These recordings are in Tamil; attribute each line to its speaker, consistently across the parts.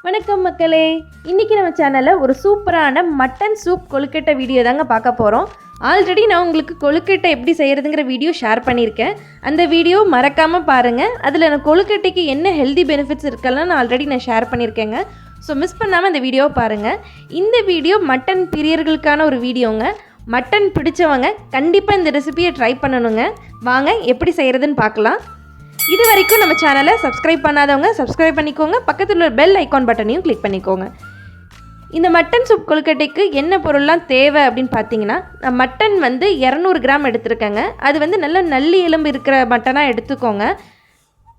Speaker 1: வணக்கம் மக்களே, இன்றைக்கி நம்ம சேனலில் ஒரு சூப்பரான மட்டன் சூப் கொழுக்கட்டை வீடியோ தாங்க பார்க்க போகிறோம். ஆல்ரெடி நான் உங்களுக்கு கொழுக்கட்டை எப்படி செய்கிறதுங்கிற வீடியோ ஷேர் பண்ணியிருக்கேன். அந்த வீடியோ மறக்காமல் பாருங்கள். அதில் நான் கொழுக்கட்டைக்கு என்ன ஹெல்தி பெனிஃபிட்ஸ் இருக்கலாம் நான் ஆல்ரெடி ஷேர் பண்ணியிருக்கேங்க. ஸோ மிஸ் பண்ணாமல் அந்த வீடியோவை பாருங்கள். இந்த வீடியோ மட்டன் பிரியர்களுக்கான ஒரு வீடியோங்க. மட்டன் பிடிச்சவங்க கண்டிப்பாக இந்த ரெசிபியை ட்ரை பண்ணணுங்க. வாங்க எப்படி செய்கிறதுன்னு பார்க்கலாம். இது வரைக்கும் நம்ம சேனலை சப்ஸ்கிரைப் பண்ணாதவங்க சப்ஸ்கிரைப் பண்ணிக்கோங்க. பக்கத்தில் உள்ள பெல் ஐக்கான் பட்டனையும் கிளிக் பண்ணிக்கோங்க. இந்த மட்டன் சூப் கொழுக்கட்டைக்கு என்ன பொருள்லாம் தேவை அப்படின்னு பார்த்தீங்கன்னா, நான் மட்டன் 200 கிராம் எடுத்துருக்கேங்க. அது நல்ல நல்லி எலும்பு இருக்கிற மட்டனாக எடுத்துக்கோங்க.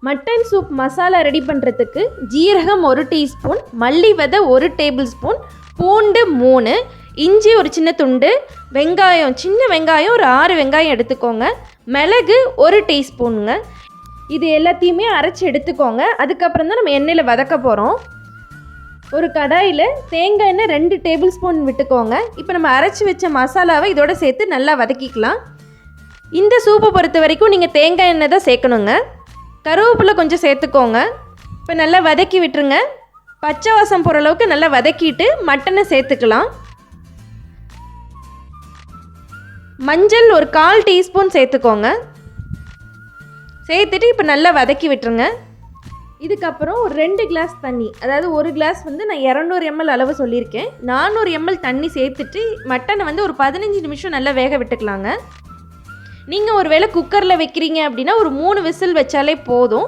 Speaker 1: மட்டன் சூப் மசாலா ரெடி பண்ணுறதுக்கு ஜீரகம் 1 டீஸ்பூன், மல்லி விதை 1 டேபிள் ஸ்பூன், பூண்டு 3, இஞ்சி ஒரு சின்ன துண்டு, வெங்காயம் சின்ன வெங்காயம் ஒரு 6 வெங்காயம் எடுத்துக்கோங்க, மிளகு 1 டீஸ்பூனுங்க. இது எல்லாத்தையுமே அரைச்சி எடுத்துக்கோங்க. அதுக்கப்புறம் தான் நம்ம எண்ணெயில் வதக்க போகிறோம். ஒரு கடாயில் தேங்காய் எண்ணெய் 2 டேபிள் ஸ்பூன் விட்டுக்கோங்க. இப்போ நம்ம அரைச்சி வச்ச மசாலாவை இதோட சேர்த்து நல்லா வதக்கிக்கலாம். இந்த சூப்பை பொறுத்த வரைக்கும் நீங்கள் தேங்காய் எண்ணெய் தான் சேர்க்கணுங்க. கருவேப்பிலை கொஞ்சம் சேர்த்துக்கோங்க. இப்போ நல்லா வதக்கி விட்டுருங்க. பச்சை வாசம் போகிற அளவுக்கு நல்லா வதக்கிட்டு மட்டனை சேர்த்துக்கலாம். மஞ்சள் ஒரு 1/4 டீஸ்பூன் சேர்த்துக்கோங்க. சேர்த்துட்டு இப்போ நல்லா வதக்கி விட்டுருங்க. இதுக்கப்புறம் ஒரு 2 கிளாஸ் தண்ணி, அதாவது ஒரு கிளாஸ் நான் 200 ml அளவு சொல்லியிருக்கேன். 400 ml தண்ணி சேர்த்துட்டு மட்டனை ஒரு 15 நிமிஷம் நல்லா வேக விட்டுக்கலாங்க. நீங்கள் ஒரு வேளை குக்கரில் வைக்கிறீங்க அப்படின்னா ஒரு 3 விசில் வச்சாலே போதும்.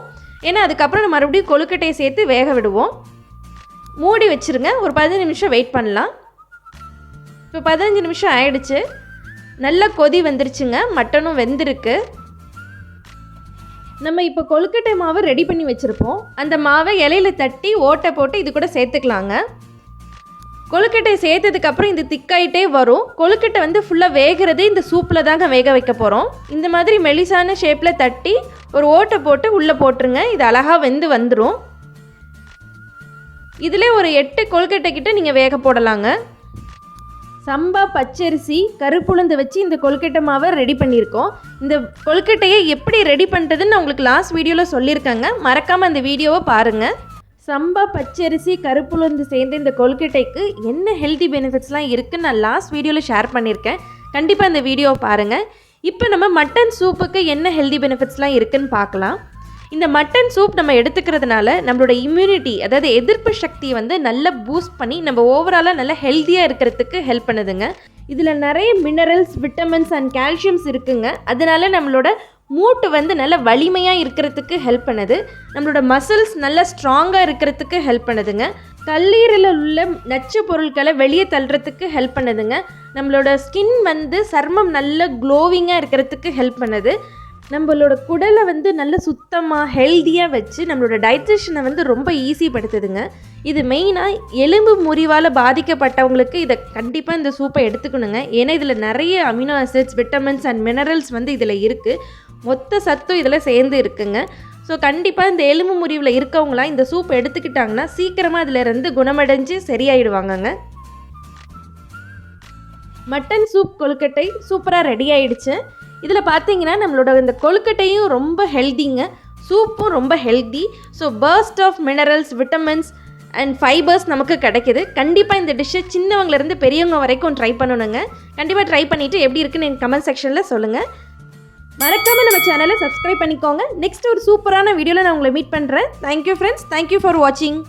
Speaker 1: ஏன்னா அதுக்கப்புறம் நம்ம மறுபடியும் கொழுக்கட்டையை சேர்த்து வேக விடுவோம். மூடி வச்சுருங்க. ஒரு 15 நிமிஷம் வெயிட் பண்ணலாம். இப்போ 15 நிமிஷம் ஆயிடுச்சு. நல்லா கொதி வந்துருச்சுங்க. மட்டனும் வெந்திருக்கு. நம்ம இப்போ கொழுக்கட்டை மாவை ரெடி பண்ணி வச்சுருப்போம். அந்த மாவை இலையில் தட்டி ஓட்டை போட்டு இது கூட சேர்த்துக்கலாங்க. கொழுக்கட்டை சேர்த்ததுக்கப்புறம் இது திக்காயிட்டே வரும். கொழுக்கட்டை ஃபுல்லாக வேகிறதே இந்த சூப்பில் தாங்க வேக வைக்க போகிறோம். இந்த மாதிரி மெலிசான ஷேப்பில் தட்டி ஒரு ஓட்டை போட்டு உள்ளே போட்டுருங்க. இது அழகாக வெந்து வந்துடும். இதில் ஒரு 8 கொழுக்கட்டை கிட்ட நீங்கள் வேக போடலாங்க. சம்பா பச்சரிசி கருப்புளுந்து வச்சு இந்த கொழுக்கட்டை மாவை ரெடி பண்ணியிருக்கோம். இந்த கொழுக்கட்டையை எப்படி ரெடி பண்ணுறதுன்னு நான் உங்களுக்கு லாஸ்ட் வீடியோவில் சொல்லியிருக்கேங்க. மறக்காமல் அந்த வீடியோவை பாருங்கள். சம்பா பச்சரிசி கருப்புளுந்து சேர்ந்து இந்த கொழுக்கட்டைக்கு என்ன ஹெல்தி பெனிஃபிட்ஸ்லாம் இருக்குதுன்னு நான் லாஸ்ட் வீடியோவில் ஷேர் பண்ணியிருக்கேன். கண்டிப்பாக அந்த வீடியோவை பாருங்கள். இப்போ நம்ம மட்டன் சூப்புக்கு என்ன ஹெல்தி பெனிஃபிட்ஸ்லாம் இருக்குதுன்னு பார்க்கலாம். இந்த மட்டன் சூப் நம்ம எடுத்துக்கிறதுனால நம்மளோட இம்யூனிட்டி, அதாவது எதிர்ப்பு சக்தியை நல்லா பூஸ்ட் பண்ணி நம்ம ஓவராலாக நல்லா ஹெல்த்தியாக இருக்கிறதுக்கு ஹெல்ப் பண்ணுதுங்க. இதில் நிறைய மினரல்ஸ், விட்டமின்ஸ் அண்ட் கால்சியம்ஸ் இருக்குங்க. அதனால நம்மளோட மூட்டு நல்ல வலிமையாக இருக்கிறதுக்கு ஹெல்ப் பண்ணுது. நம்மளோட மசில்ஸ் நல்லா ஸ்ட்ராங்காக இருக்கிறதுக்கு ஹெல்ப் பண்ணுதுங்க. கல்லீரலில் உள்ள நச்சு பொருட்களை வெளியே தள்ளுறதுக்கு ஹெல்ப் பண்ணுதுங்க. நம்மளோட ஸ்கின் சர்மம் நல்ல க்ளோவிங்காக இருக்கிறதுக்கு ஹெல்ப் பண்ணுது. நம்மளோட குடலை நல்ல சுத்தமாக ஹெல்த்தியாக வச்சு நம்மளோட டைஜஷனை ரொம்ப ஈஸிப்படுத்துதுங்க. இது மெயினாக எலும்பு முறிவால் பாதிக்கப்பட்டவங்களுக்கு இதை கண்டிப்பாக இந்த சூப்பை எடுத்துக்கணுங்க. ஏன்னா இதில் நிறைய amino acids, vitamins and minerals இதில் இருக்குது. மொத்த சத்தும் இதில் சேர்ந்து இருக்குங்க. ஸோ கண்டிப்பாக இந்த எலும்பு முறிவில் இருக்கவங்களாம் இந்த சூப் எடுத்துக்கிட்டாங்கன்னா சீக்கிரமாக அதில் குணமடைஞ்சு சரியாயிடுவாங்கங்க. மட்டன் சூப் கொழுக்கட்டை சூப்பராக ரெடி ஆயிடுச்சு. இதில் பார்த்தீங்கன்னா நம்மளோட இந்த கொழுக்கட்டையும் ரொம்ப ஹெல்த்திங்க, சூப்பும் ரொம்ப healthy. So first of minerals, vitamins and fibres நமக்கு கிடைக்கிது. கண்டிப்பாக இந்த டிஷ்ஷை சின்னவங்கலேருந்து பெரியவங்க வரைக்கும் ட்ரை பண்ணணுங்க. கண்டிப்பாக ட்ரை பண்ணிவிட்டு எப்படி இருக்குன்னு எனக்கு கமெண்ட் செக்ஷனில் சொல்லுங்கள். மறக்காமல் நம்ம சேனலை சப்ஸ்கிரைப் பண்ணிக்கோங்க. நெக்ஸ்ட் ஒரு சூப்பரான வீடியோவில் நான் உங்களை மீட் பண்ணுறேன். Thank you friends. தேங்க்யூ ஃபார் வாட்சிங்.